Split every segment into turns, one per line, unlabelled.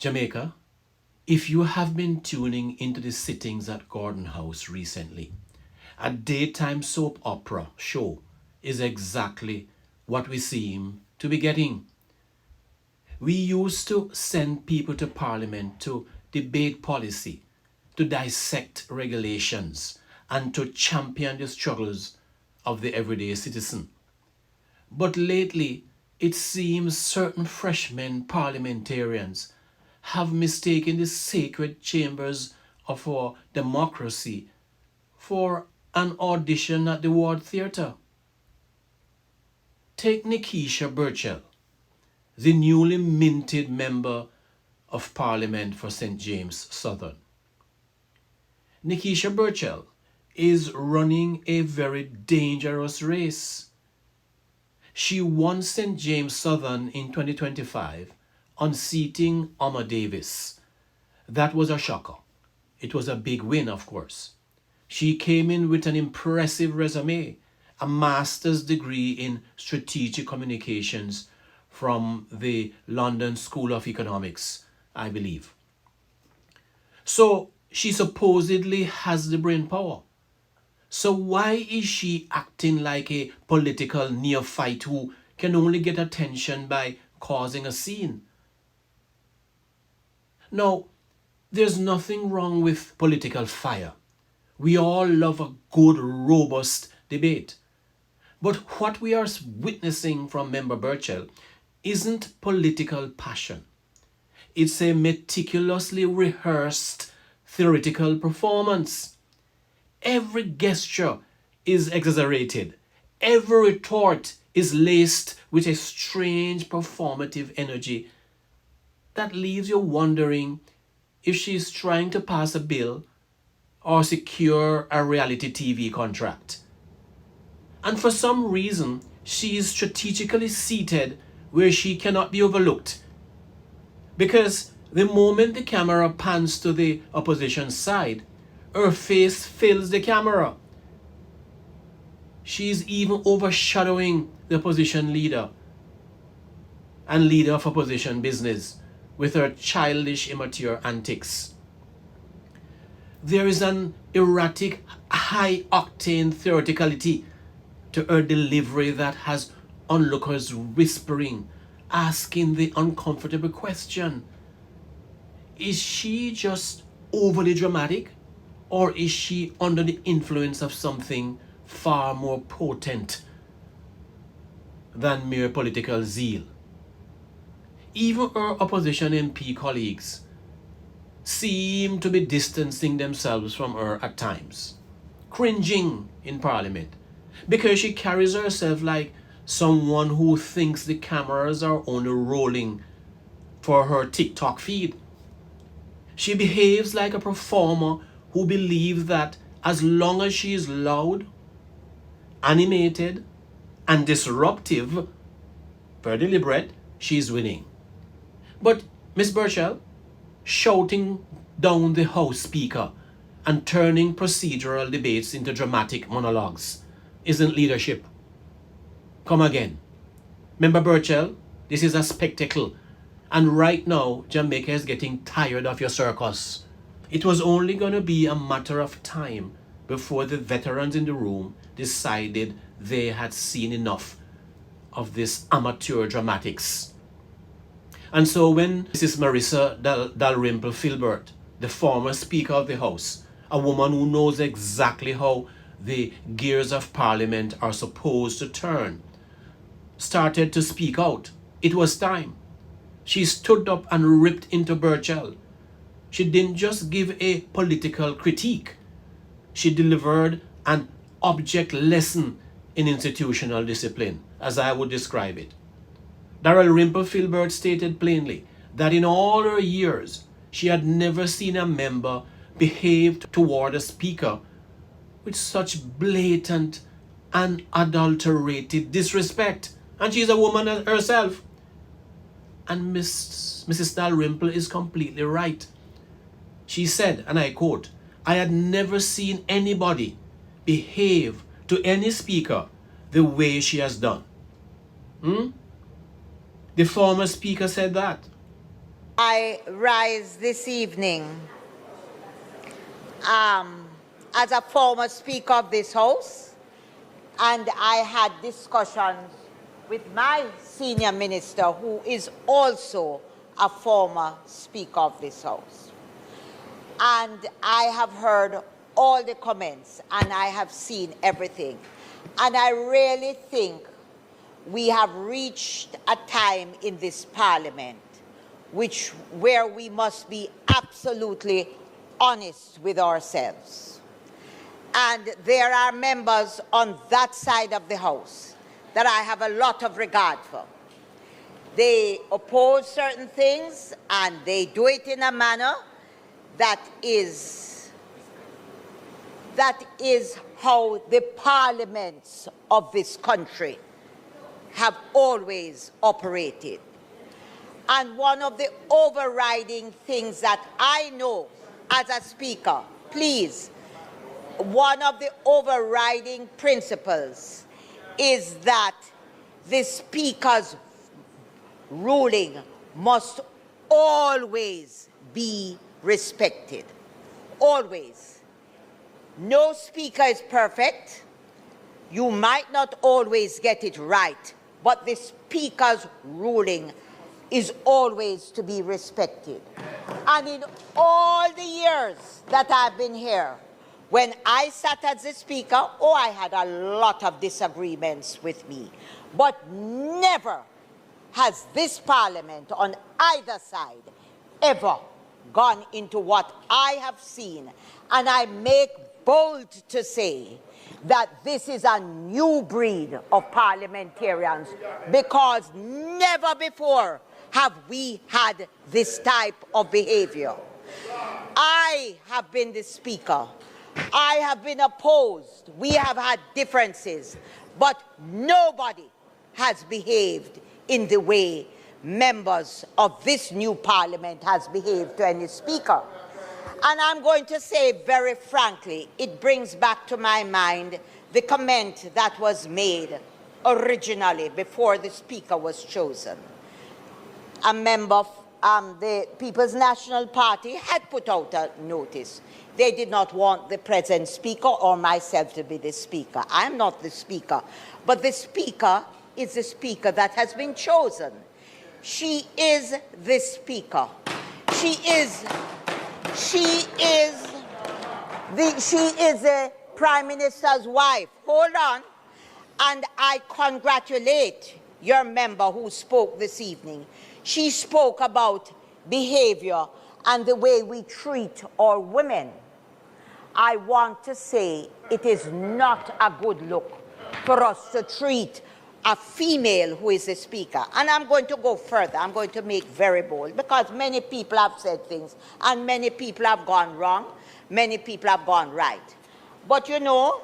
Jamaica, if you have been tuning into the sittings at Gordon House recently, a daytime soap opera show is exactly what we seem to be getting. We used to send people to Parliament to debate policy, to dissect regulations, and to champion the struggles of the everyday citizen. But lately, it seems certain freshmen parliamentarians have mistaken the sacred chambers of our democracy for an audition at the Ward Theatre. Take Nekeisha Burchell, the newly minted Member of Parliament for St. James Southern. Nekeisha Burchell is running a very dangerous race. She won St. James Southern in 2025, unseating Omar Davis. That was a shocker. It was a big win, of course. She came in with an impressive resume, a master's degree in strategic communications from the London School of Economics, I believe. So she supposedly has the brain power. So why is she acting like a political neophyte who can only get attention by causing a scene? Now, there's nothing wrong with political fire. We all love a good, robust debate. But what we are witnessing from Member Burchell isn't political passion. It's a meticulously rehearsed theatrical performance. Every gesture is exaggerated. Every retort is laced with a strange performative energy that leaves you wondering if she's trying to pass a bill or secure a reality TV contract. And for some reason, she is strategically seated where she cannot be overlooked. Because the moment the camera pans to the opposition side, her face fills the camera. She is even overshadowing the opposition leader and leader of opposition business with her childish, immature antics. There is an erratic, high-octane theatricality to her delivery that has onlookers whispering, asking the uncomfortable question: is she just overly dramatic, or is she under the influence of something far more potent than mere political zeal? Even her opposition MP colleagues seem to be distancing themselves from her at times, cringing in Parliament, because she carries herself like someone who thinks the cameras are only rolling for her TikTok feed. She behaves like a performer who believes that as long as she is loud, animated, and disruptive, very deliberate, she is winning. But Miss Burchell, shouting down the House Speaker and turning procedural debates into dramatic monologues, isn't leadership. Come again. Member Burchell, this is a spectacle. And right now, Jamaica is getting tired of your circus. It was only going to be a matter of time before the veterans in the room decided they had seen enough of this amateur dramatics. And so when Mrs. Marisa Dalrymple-Philibert, the former Speaker of the House, a woman who knows exactly how the gears of Parliament are supposed to turn, started to speak out, it was time. She stood up and ripped into Burchell. She didn't just give a political critique. She delivered an object lesson in institutional discipline, as I would describe it. Dalrymple-Philibert stated plainly that in all her years, she had never seen a member behave toward a speaker with such blatant and adulterated disrespect. And she's a woman herself. And Mrs. Dalrymple is completely right. She said, and I quote, "I had never seen anybody behave to any speaker the way she has done." The former speaker said that.
I rise this evening as a former Speaker of this House, and I had discussions with my senior minister, who is also a former Speaker of this House. And I have heard all the comments, and I have seen everything. And I really think we have reached a time in this Parliament where we must be absolutely honest with ourselves. And there are members on that side of the House that I have a lot of regard for. They oppose certain things, and they do it in a manner that is how the parliaments of this country have always operated. And one of the overriding things that I know as a speaker, please, one of the overriding principles is that the speaker's ruling must always be respected. Always. No speaker is perfect. You might not always get it right, but the speaker's ruling is always to be respected. And in all the years that I've been here, when I sat as the speaker, I had a lot of disagreements with me. But never has this parliament on either side ever gone into what I have seen. And I make bold to say that this is a new breed of parliamentarians, because never before have we had this type of behavior. I have been the speaker. I have been opposed. We have had differences, but nobody has behaved in the way members of this new parliament has behaved to any speaker. And I'm going to say very frankly, it brings back to my mind the comment that was made originally before the speaker was chosen. A member of the People's National Party had put out a notice. They did not want the present speaker or myself to be the speaker. I'm not the speaker, but the speaker is the speaker that has been chosen. She is the speaker. She is the Prime Minister's wife. Hold on. And I congratulate your member who spoke this evening. She spoke about behavior and the way we treat our women. I want to say it is not a good look for us to treat a female who is a speaker. And I'm going to go further. I'm going to make very bold, because many people have said things, and many people have gone wrong, many people have gone right. But you know,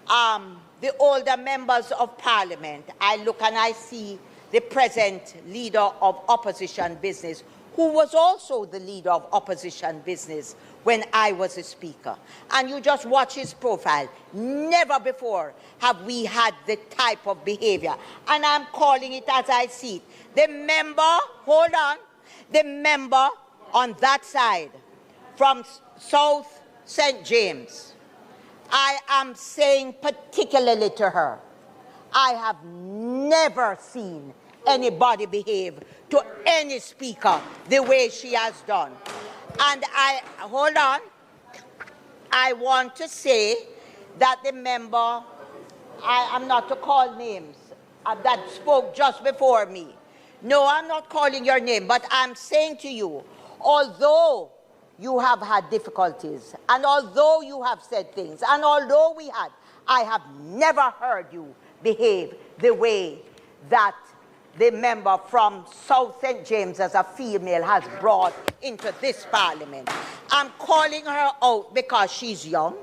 the older members of parliament, I look and I see the present leader of opposition business, who was also the leader of opposition business when I was a speaker. And you just watch his profile. Never before have we had the type of behavior. And I'm calling it as I see it. The member, hold on, the member on that side from South St. James, I am saying particularly to her, I have never seen anybody behave to any speaker the way she has done. And hold on, I want to say that the member, I'm not to call names, that spoke just before me. No, I'm not calling your name, but I'm saying to you, although you have had difficulties, and although you have said things, and although I have never heard you behave the way that the member from South St. James as a female has brought into this parliament. I'm calling her out because she's young,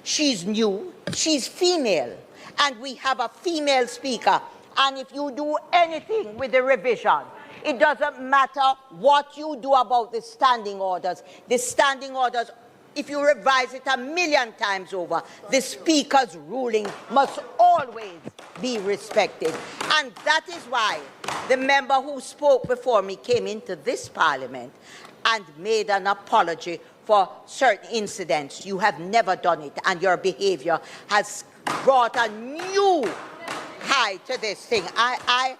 she's new, she's female, and we have a female speaker. And if you do anything with the revision, it doesn't matter what you do about the standing orders. The standing orders if you revise it a million times over, the Speaker's ruling must always be respected. And that is why the member who spoke before me came into this Parliament and made an apology for certain incidents. You have never done it, and your behavior has brought a new high to this thing. I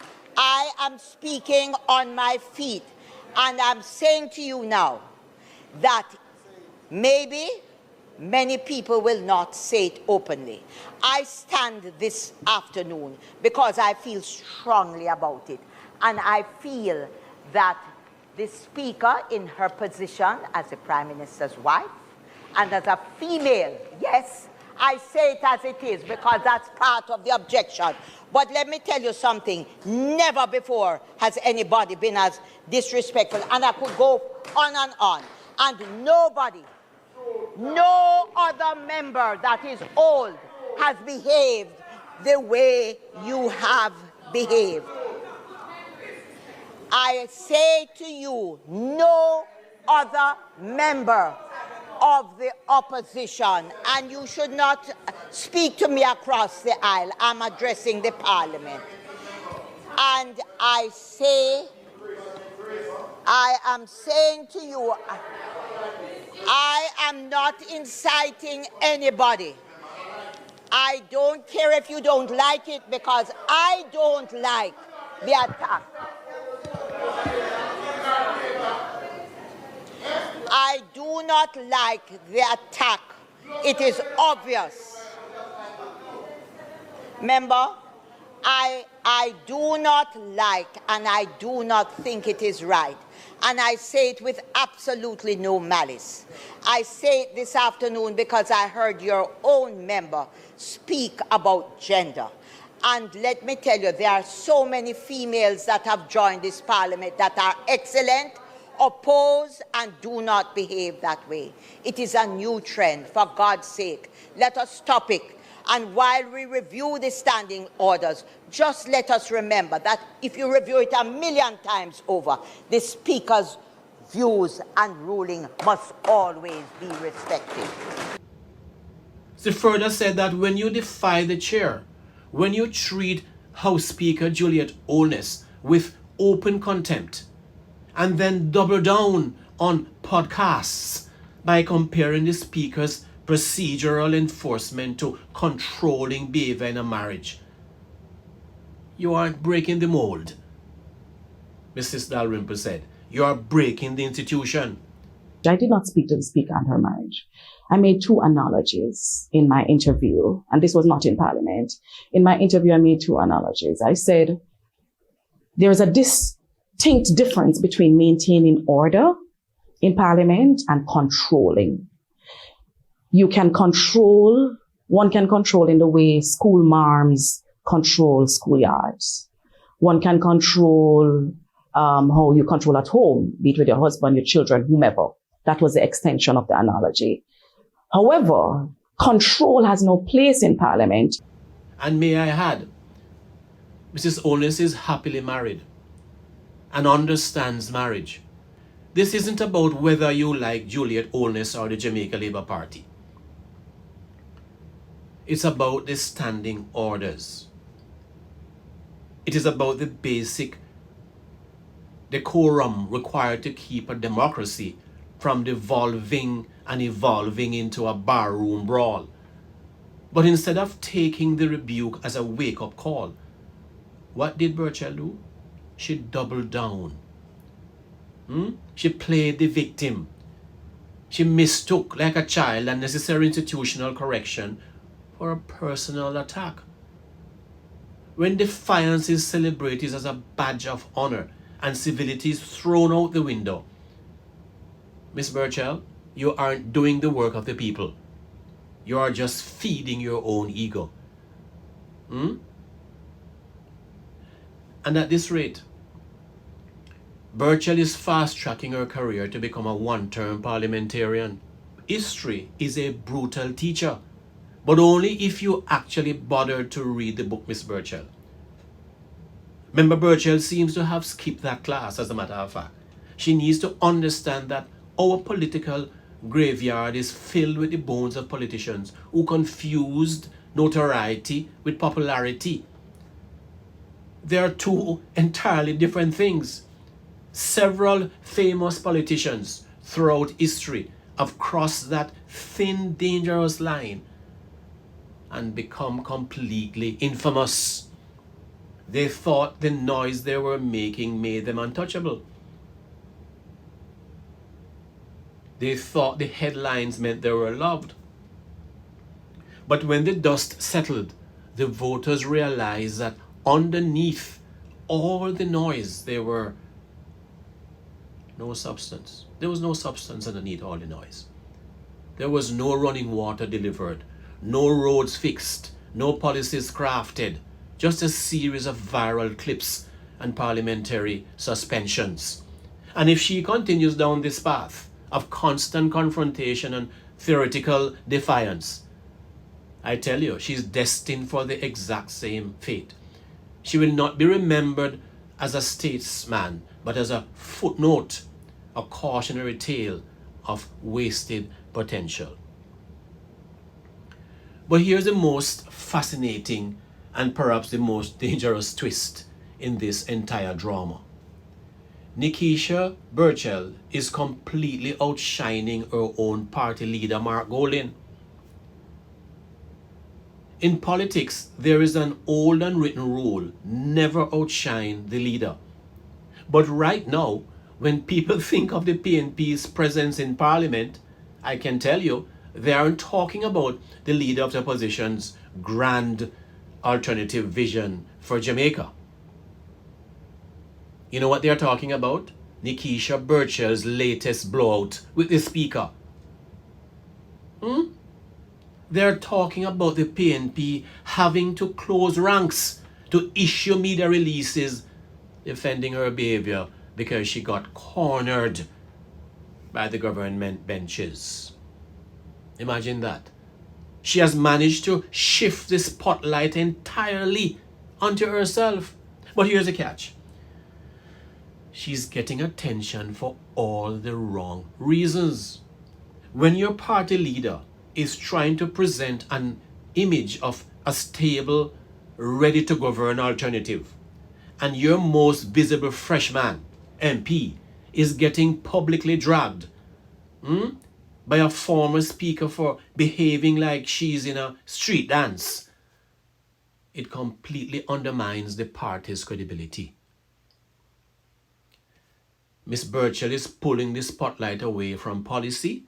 am speaking on my feet, and I'm saying to you now that maybe many people will not say it openly. I stand this afternoon because I feel strongly about it, and I feel that the Speaker, in her position as the Prime Minister's wife and as a female, yes, I say it as it is because that's part of the objection. But let me tell you something. Never before has anybody been as disrespectful. And I could go on and on. And nobody, no other member that is old has behaved the way you have behaved. I say to you, no other member of the opposition, and you should not speak to me across the aisle. I'm addressing the Parliament. And I am saying to you, I am not inciting anybody. I don't care if you don't like it, because I don't like the attack. I do not like the attack. It is obvious. Member, I do not like and I do not think it is right. And I say it with absolutely no malice. I say it this afternoon because I heard your own member speak about gender. And let me tell you, there are so many females that have joined this Parliament that are excellent, oppose, and do not behave that way. It is a new trend. For God's sake, let us stop it. And while we review the standing orders, just let us remember that if you review it a million times over, the Speaker's views and ruling must always be respected.
She further said that when you defy the chair, when you treat House Speaker Juliet Holness with open contempt, and then double down on podcasts by comparing the Speaker's procedural enforcement to controlling behavior in a marriage, you aren't breaking the mold. Mrs. Dalrymple said, you are breaking the institution.
I did not speak to the Speaker and her marriage. I made two analogies in my interview, and this was not in Parliament. In my interview, I made two analogies. I said, there is a distinct difference between maintaining order in Parliament and controlling. You can control, one can control in the way school marms control schoolyards. One can control how you control at home, be it with your husband, your children, whomever. That was the extension of the analogy. However, control has no place in Parliament.
And may I add, Mrs. Holness is happily married and understands marriage. This isn't about whether you like Juliet Holness or the Jamaica Labour Party. It's about the standing orders. It is about the basic decorum required to keep a democracy from devolving and evolving into a barroom brawl. But instead of taking the rebuke as a wake-up call, what did Burchell do? She doubled down. She played the victim. She mistook, like a child, unnecessary institutional correction for a personal attack. When defiance is celebrated as a badge of honor and civility is thrown out the window, Miss Burchell, you aren't doing the work of the people. You are just feeding your own ego. And at this rate, Burchell is fast-tracking her career to become a one-term parliamentarian. History is a brutal teacher, but only if you actually bother to read the book, Miss Burchell. Member Burchell seems to have skipped that class, as a matter of fact. She needs to understand that our political graveyard is filled with the bones of politicians who confused notoriety with popularity. They are two entirely different things. Several famous politicians throughout history have crossed that thin, dangerous line and become completely infamous. They thought the noise they were making made them untouchable. They thought the headlines meant they were loved. But when the dust settled, the voters realized that underneath all the noise, there were no substance. There was no substance underneath all the noise. There was no running water delivered, no roads fixed, no policies crafted, just a series of viral clips and parliamentary suspensions. And if she continues down this path of constant confrontation and theoretical defiance, I tell you, she's destined for the exact same fate. She will not be remembered as a statesman, but as a footnote, a cautionary tale of wasted potential. But here's the most fascinating and perhaps the most dangerous twist in this entire drama. Nekeisha Burchell is completely outshining her own party leader, Mark Golding. In politics, there is an old unwritten rule: never outshine the leader. But right now, when people think of the PNP's presence in Parliament, I can tell you, they aren't talking about the leader of the opposition's grand alternative vision for Jamaica. You know what they're talking about? Nekeisha Burchell's latest blowout with the Speaker. They're talking about the PNP having to close ranks to issue media releases defending her behavior because she got cornered by the government benches. Imagine that. She has managed to shift the spotlight entirely onto herself. But here's the catch. She's getting attention for all the wrong reasons. When your party leader is trying to present an image of a stable, ready to govern alternative, and your most visible freshman, MP, is getting publicly dragged by a former speaker for behaving like she's in a street dance, it completely undermines the party's credibility. Miss Burchell is pulling the spotlight away from policy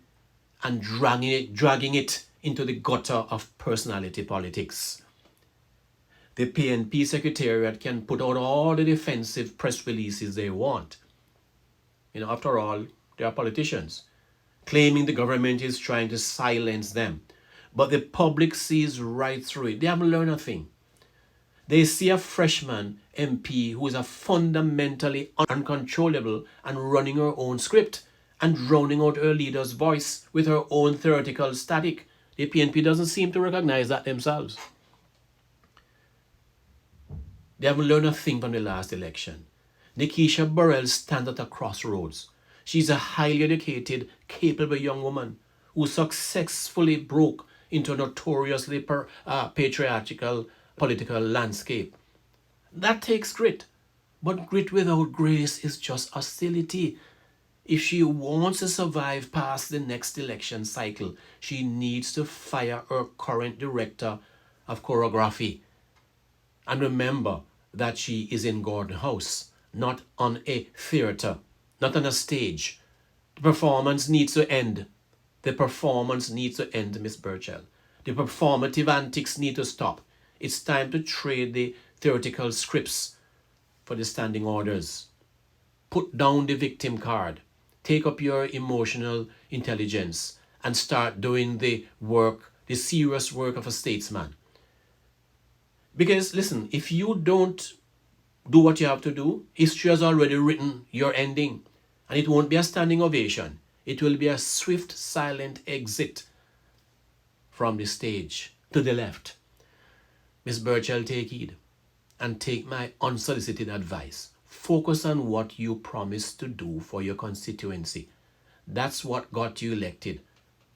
and dragging it into the gutter of personality politics. The PNP Secretariat can put out all the defensive press releases they want. After all, they are politicians, claiming the government is trying to silence them. But the public sees right through it. They haven't learned a thing. They see a freshman MP who is a fundamentally uncontrollable and running her own script and drowning out her leader's voice with her own theoretical static. The PNP doesn't seem to recognize that themselves. They haven't learned a thing from the last election. Nekeisha Burchell stands at a crossroads. She's a highly educated, capable young woman who successfully broke into a notoriously patriarchal political landscape. That takes grit. But grit without grace is just hostility. If she wants to survive past the next election cycle, she needs to fire her current director of choreography. And remember that she is in Gordon House, not on a theater, not on a stage. The performance needs to end. The performance needs to end, Miss Burchell. The performative antics need to stop. It's time to trade the theoretical scripts for the standing orders. Put down the victim card. Take up your emotional intelligence and start doing the work, the serious work of a statesman. Because listen, if you don't do what you have to do, history has already written your ending. And it won't be a standing ovation. It will be a swift, silent exit from the stage to the left. Miss Burchell, take heed and take my unsolicited advice. Focus on what you promised to do for your constituency. That's what got you elected.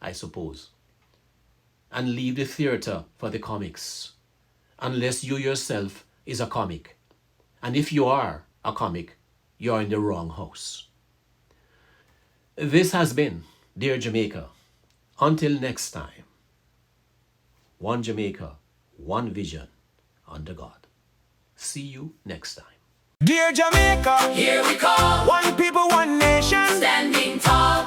I suppose, and leave the theater for the comics, unless you yourself is a comic. And if you are a comic, you're in the wrong house. This has been Dear Jamaica. Until next time, one Jamaica, one vision, under God. See you next time.
Dear Jamaica, here we call. One people, one nation, standing tall.